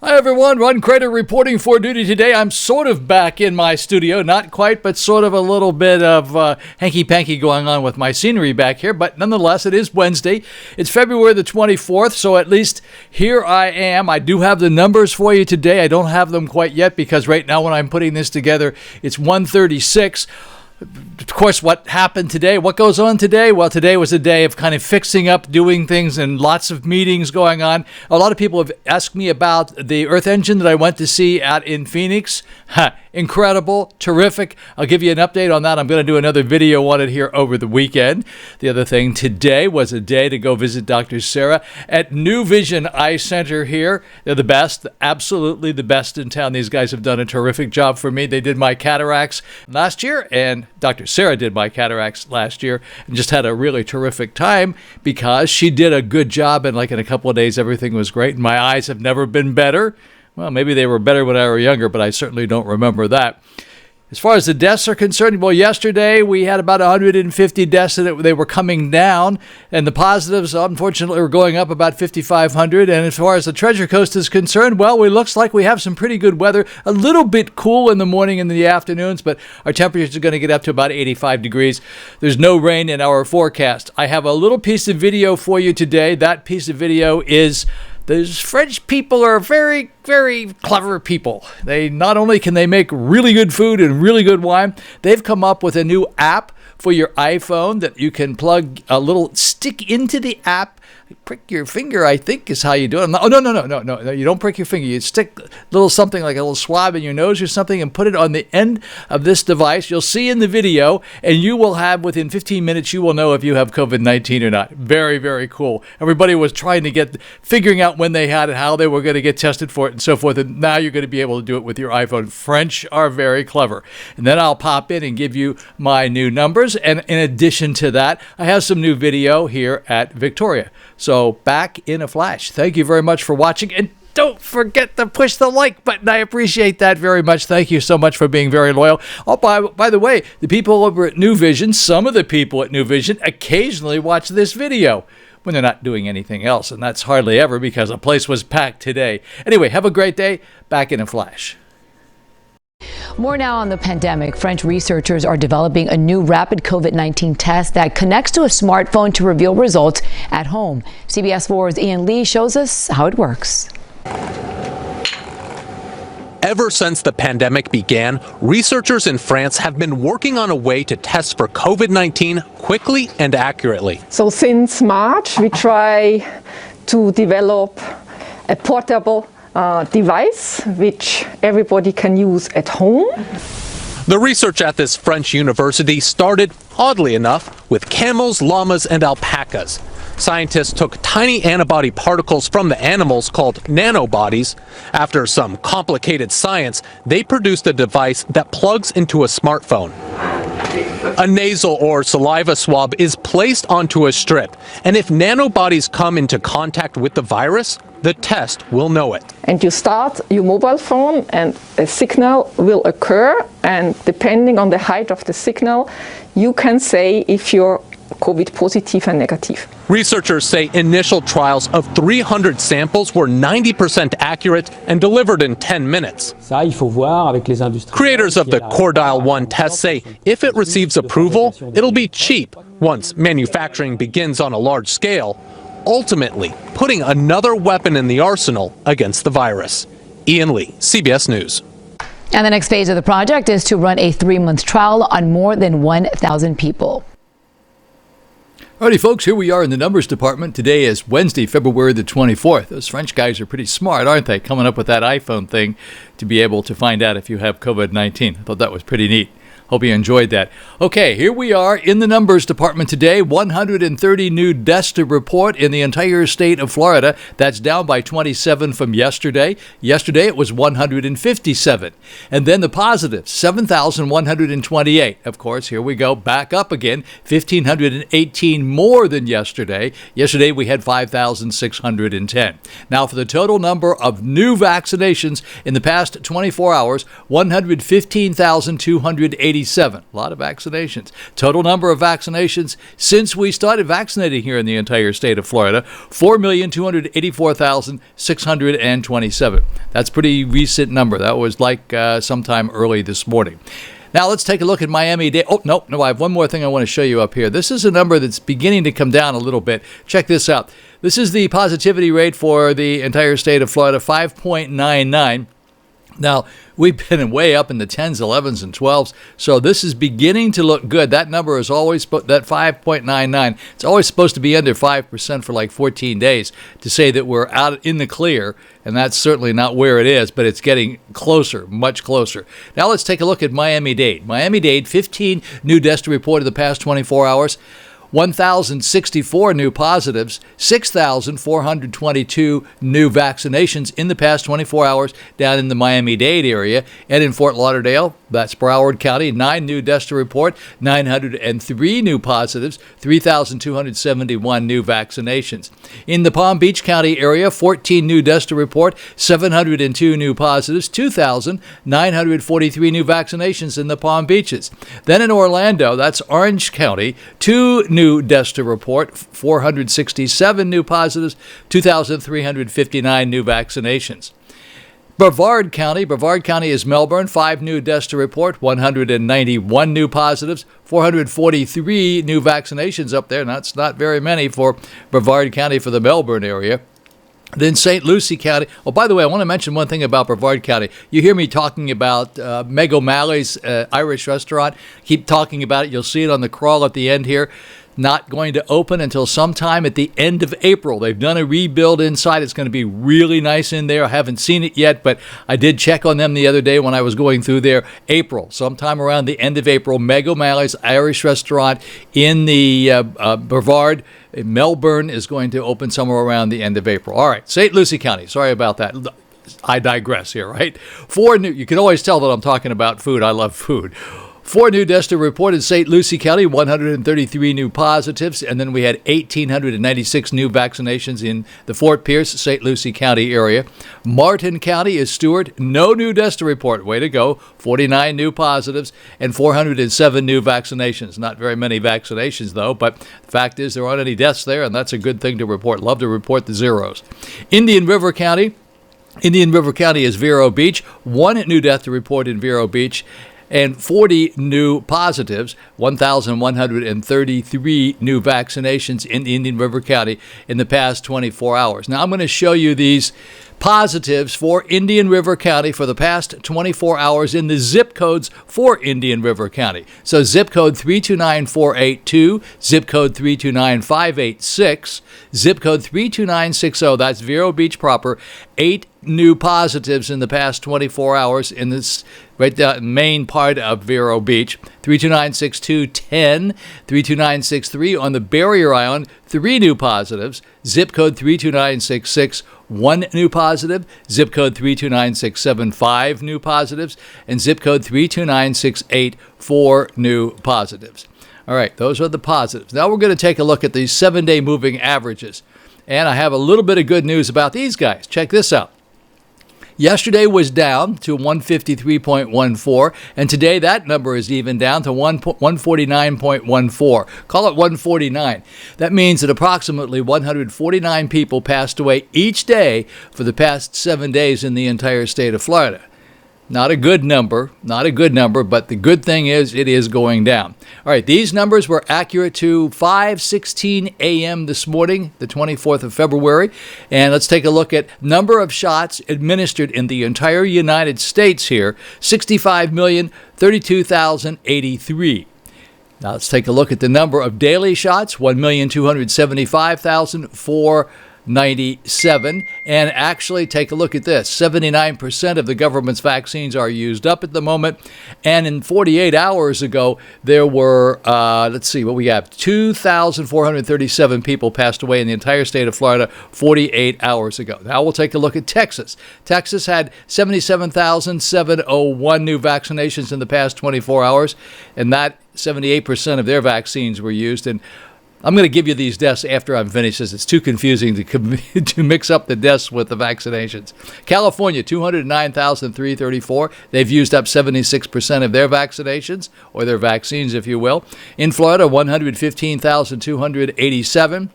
Hi everyone, Ron Crider reporting for duty today. I'm sort of back in my studio, not quite, but sort of a little bit of hanky-panky going on with my scenery back here, but nonetheless, it is Wednesday. It's February the 24th, so at least here I am. I do have the numbers for you today. I don't have them quite yet because right now when I'm putting this together, it's 1:36. Of course, what happened today? What goes on today? Well, today was a day of kind of fixing up, doing things, and lots of meetings going on. A lot of people have asked me about the Earth engine that I went to see out in Phoenix. Incredible, terrific. I'll give you an update on that. I'm going to do another video on it here over the weekend. The other thing today was a day to go visit Dr. Sarah at New Vision Eye Center here. They're the best, absolutely the best in town. These guys have done a terrific job for me. They did my cataracts last year, and Dr. Sarah did my cataracts last year, and just had a really terrific time because she did a good job, and like in a couple of days, everything was great. And my eyes have never been better. Well, maybe they were better when I was younger, but I certainly don't remember that. As far as the deaths are concerned, well, yesterday we had about 150 deaths, and they were coming down, and the positives, unfortunately, were going up about 5,500. And as far as the Treasure Coast is concerned, well, it looks like we have some pretty good weather. A little bit cool in the morning and the afternoons, but our temperatures are going to get up to about 85 degrees. There's no rain in our forecast. I have a little piece of video for you today. That piece of video is those French people are very, very clever people. They not only can they make really good food and really good wine, they've come up with a new app for your iPhone that you can plug a little stick into the app. Prick your finger, I think, is how you do it. Oh, no. You don't prick your finger. You stick a little something like a little swab in your nose or something and put it on the end of this device. You'll see in the video, and you will have, within 15 minutes, you will know if you have COVID-19 or not. Very, very cool. Everybody was trying to figuring out when they had it, how they were going to get tested for it, and so forth. And now you're going to be able to do it with your iPhone. French are very clever. And then I'll pop in and give you my new numbers. And in addition to that, I have some new video here at Victoria. So back in a flash. Thank you very much for watching. And don't forget to push the like button. I appreciate that very much. Thank you so much for being very loyal. Oh, by the way, the people over at New Vision, some of the people at New Vision occasionally watch this video when they're not doing anything else. And that's hardly ever because the place was packed today. Anyway, have a great day. Back in a flash. More now on the pandemic. French researchers are developing a new rapid COVID-19 test that connects to a smartphone to reveal results at home. CBS 4's Ian Lee shows us how it works. Ever since the pandemic began, researchers in France have been working on a way to test for COVID-19 quickly and accurately. So since March, we try to develop a portable device which everybody can use at home. The research at this French university started, oddly enough, with camels, llamas, and alpacas. Scientists took tiny antibody particles from the animals called nanobodies. After some complicated science, they produced a device that plugs into a smartphone. A nasal or saliva swab is placed onto a strip, and if nanobodies come into contact with the virus, the test will know it. And you start your mobile phone and a signal will occur, and depending on the height of the signal, you can say if you're COVID positive and negative. Researchers say initial trials of 300 samples were 90% accurate and delivered in 10 minutes. Creators of the Cordial 1 test say if it receives approval, it'll be cheap once manufacturing begins on a large scale, ultimately putting another weapon in the arsenal against the virus. Ian Lee, CBS News. And the next phase of the project is to run a 3-month trial on more than 1,000 people. Alrighty, folks, here we are in the numbers department. Today is Wednesday, February the 24th. Those French guys are pretty smart, aren't they? Coming up with that iPhone thing to be able to find out if you have COVID-19. I thought that was pretty neat. Hope you enjoyed that. Okay, here we are in the numbers department today. 130 new deaths to report in the entire state of Florida. That's down by 27 from yesterday. Yesterday it was 157. And then the positives, 7,128. Of course, here we go, back up again, 1,518 more than yesterday. Yesterday we had 5,610. Now for the total number of new vaccinations in the past 24 hours, 115,280 287. A lot of vaccinations. Total number of vaccinations since we started vaccinating here in the entire state of Florida, 4,284,627. That's a pretty recent number. That was like sometime early this morning. Now let's take a look at Miami-Dade. Oh, no, I have one more thing I want to show you up here. This is a number that's beginning to come down a little bit. Check this out. This is the positivity rate for the entire state of Florida, 5.99. Now, we've been way up in the 10s, 11s, and 12s, so this is beginning to look good. That number is always, that 5.99, it's always supposed to be under 5% for like 14 days to say that we're out in the clear, and that's certainly not where it is, but it's getting closer, much closer. Now let's take a look at Miami-Dade. Miami-Dade, 15 new deaths to report in the past 24 hours. 1,064 new positives, 6,422 new vaccinations in the past 24 hours down in the Miami-Dade area. And in Fort Lauderdale, that's Broward County, 9 new deaths to report, 903 new positives, 3,271 new vaccinations. In the Palm Beach County area, 14 new deaths to report, 702 new positives, 2,943 new vaccinations in the Palm Beaches. Then in Orlando, that's Orange County, 2 new deaths to report, 467 new positives, 2,359 new vaccinations. Brevard County is Melbourne, 5 new deaths to report, 191 new positives, 443 new vaccinations up there. That's not very many for Brevard County for the Melbourne area. Then St. Lucie County. Oh, by the way, I want to mention one thing about Brevard County. You hear me talking about Meg O'Malley's Irish restaurant. Keep talking about it. You'll see it on the crawl at the end here. Not going to open until sometime at the end of April. They've done a rebuild inside. It's going to be really nice in there. I haven't seen it yet, but I did check on them the other day when I was going through there. April, sometime around the end of April, Meg O'Malley's Irish restaurant in the Brevard, Melbourne, is going to open somewhere around the end of April. All right, St. Lucie County. Sorry about that. I digress here, right? 4 new. You can always tell that I'm talking about food. I love food. 4 new deaths to report in St. Lucie County, 133 new positives, and then we had 1,896 new vaccinations in the Fort Pierce, St. Lucie County area. Martin County is Stewart, no new deaths to report. Way to go. 49 new positives and 407 new vaccinations. Not very many vaccinations, though, but the fact is there aren't any deaths there, and that's a good thing to report. Love to report the zeros. Indian River County is Vero Beach. 1 new death to report in Vero Beach, and 40 new positives, 1,133 new vaccinations in Indian River County in the past 24 hours. Now, I'm going to show you these positives for Indian River County for the past 24 hours in the zip codes for Indian River County. So zip code 329482, zip code 329586, zip code 32960, that's Vero Beach proper, 8 new positives in the past 24 hours in this right down main part of Vero Beach. 32962, 10, 32963 on the Barrier Island, 3 new positives, zip code 32966, 1 new positive, zip code 32967, 5 new positives, and zip code 32968, 4 new positives. All right, those are the positives. Now we're going to take a look at these 7-day moving averages. And I have a little bit of good news about these guys. Check this out. Yesterday was down to 153.14, and today that number is even down to 149.14. Call it 149. That means that approximately 149 people passed away each day for the past 7 days in the entire state of Florida. Not a good number, but the good thing is it is going down. All right, these numbers were accurate to 5:16 a.m. this morning, the 24th of February. And let's take a look at number of shots administered in the entire United States here, 65,032,083. Now let's take a look at the number of daily shots, 1,275,497. And actually, take a look at this. 79% of the government's vaccines are used up at the moment. And in 48 hours ago, there were, let's see what we have, 2,437 people passed away in the entire state of Florida 48 hours ago. Now we'll take a look at Texas. Texas had 77,701 new vaccinations in the past 24 hours, and that 78% of their vaccines were used. And I'm going to give you these deaths after I'm finished, as it's too confusing to mix up the deaths with the vaccinations. California, 209,334. They've used up 76% of their vaccinations, or their vaccines, if you will. In Florida, 115,287.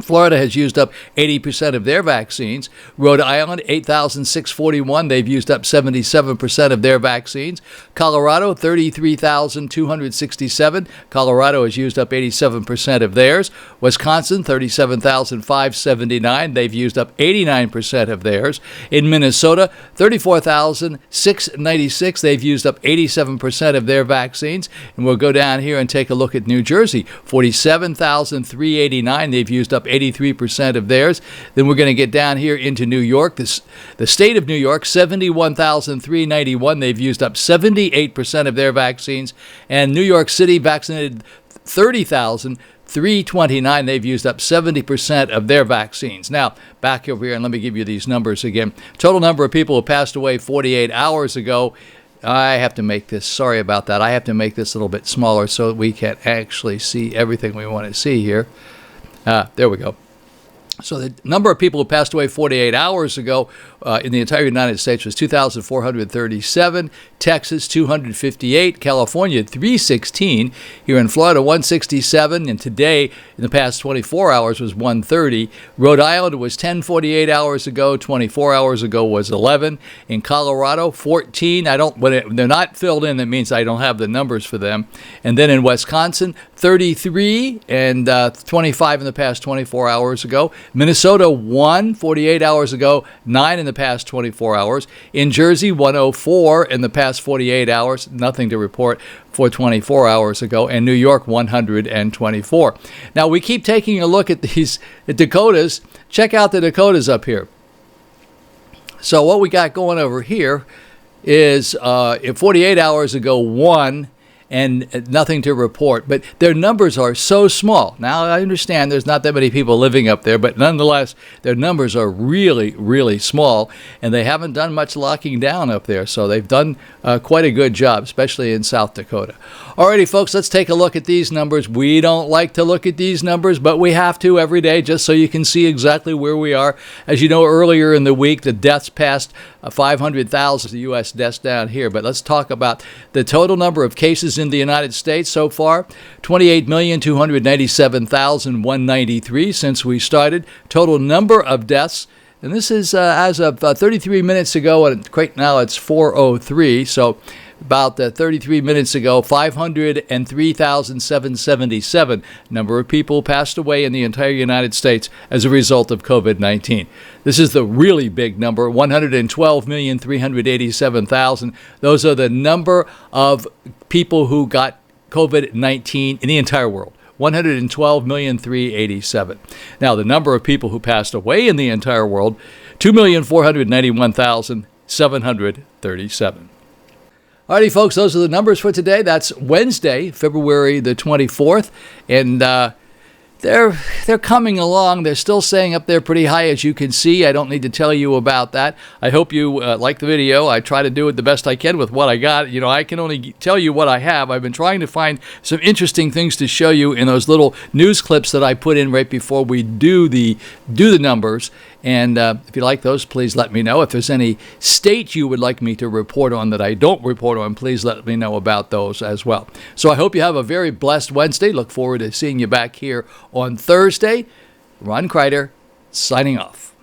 Florida has used up 80% of their vaccines. Rhode Island, 8,641. They've used up 77% of their vaccines. Colorado, 33,267. Colorado has used up 87% of theirs. Wisconsin, 37,579. They've used up 89% of theirs. In Minnesota, 34,696. They've used up 87% of their vaccines. And we'll go down here and take a look at New Jersey, 47,389. They've used up 83% of theirs. Then we're going to get down here into New York. The state of New York, 71,391. They've used up 78% of their vaccines. And New York City vaccinated 30,329. They've used up 70% of their vaccines. Now, back over here, and let me give you these numbers again. Total number of people who passed away 48 hours ago. I have to make this, sorry about that. I have to make this a little bit smaller so that we can actually see everything we want to see here. There we go. So the number of people who passed away 48 hours ago in the entire United States was 2,437. Texas, 258. California, 316. Here in Florida, 167. And today, in the past 24 hours, was 130. Rhode Island was 10:48 hours ago. 24 hours ago was 11. In Colorado, 14. When they're not filled in, that means I don't have the numbers for them. And then in Wisconsin, 33 and 25 in the past 24 hours ago. Minnesota, 1, 48 hours ago, 9 in the past 24 hours. In Jersey, 104 in the past 48 hours, nothing to report for 24 hours ago. And New York, 124. Now, we keep taking a look at these Dakotas. Check out the Dakotas up here. So what we got going over here is 48 hours ago, 1. And nothing to report. But their numbers are so small. Now, I understand there's not that many people living up there, but nonetheless, their numbers are really, really small, and they haven't done much locking down up there. So they've done quite a good job, especially in South Dakota. Alrighty, folks, let's take a look at these numbers. We don't like to look at these numbers, but we have to every day just so you can see exactly where we are. As you know, earlier in the week, the deaths passed 500,000 U.S. deaths down here. But let's talk about the total number of cases in the United States so far. 28,297,193 since we started. Total number of deaths, and this is as of 33 minutes ago, and right now it's 4:03, so about 33 minutes ago, 503,777 number of people passed away in the entire United States as a result of COVID-19. This is the really big number, 112,387,000. Those are the number of people who got COVID-19 in the entire world. 112,387,000. Now, the number of people who passed away in the entire world, 2,491,737. Alrighty, folks, those are the numbers for today. That's Wednesday, February the 24th, and they're coming along. They're still staying up there pretty high, as you can see. I don't need to tell you about that. I hope you like the video. I try to do it the best I can with what I got. You know, I can only tell you what I have. I've been trying to find some interesting things to show you in those little news clips that I put in right before we do the numbers. And if you like those, please let me know. If there's any state you would like me to report on that I don't report on, please let me know about those as well. So I hope you have a very blessed Wednesday. Look forward to seeing you back here on Thursday. Ron Crider, signing off.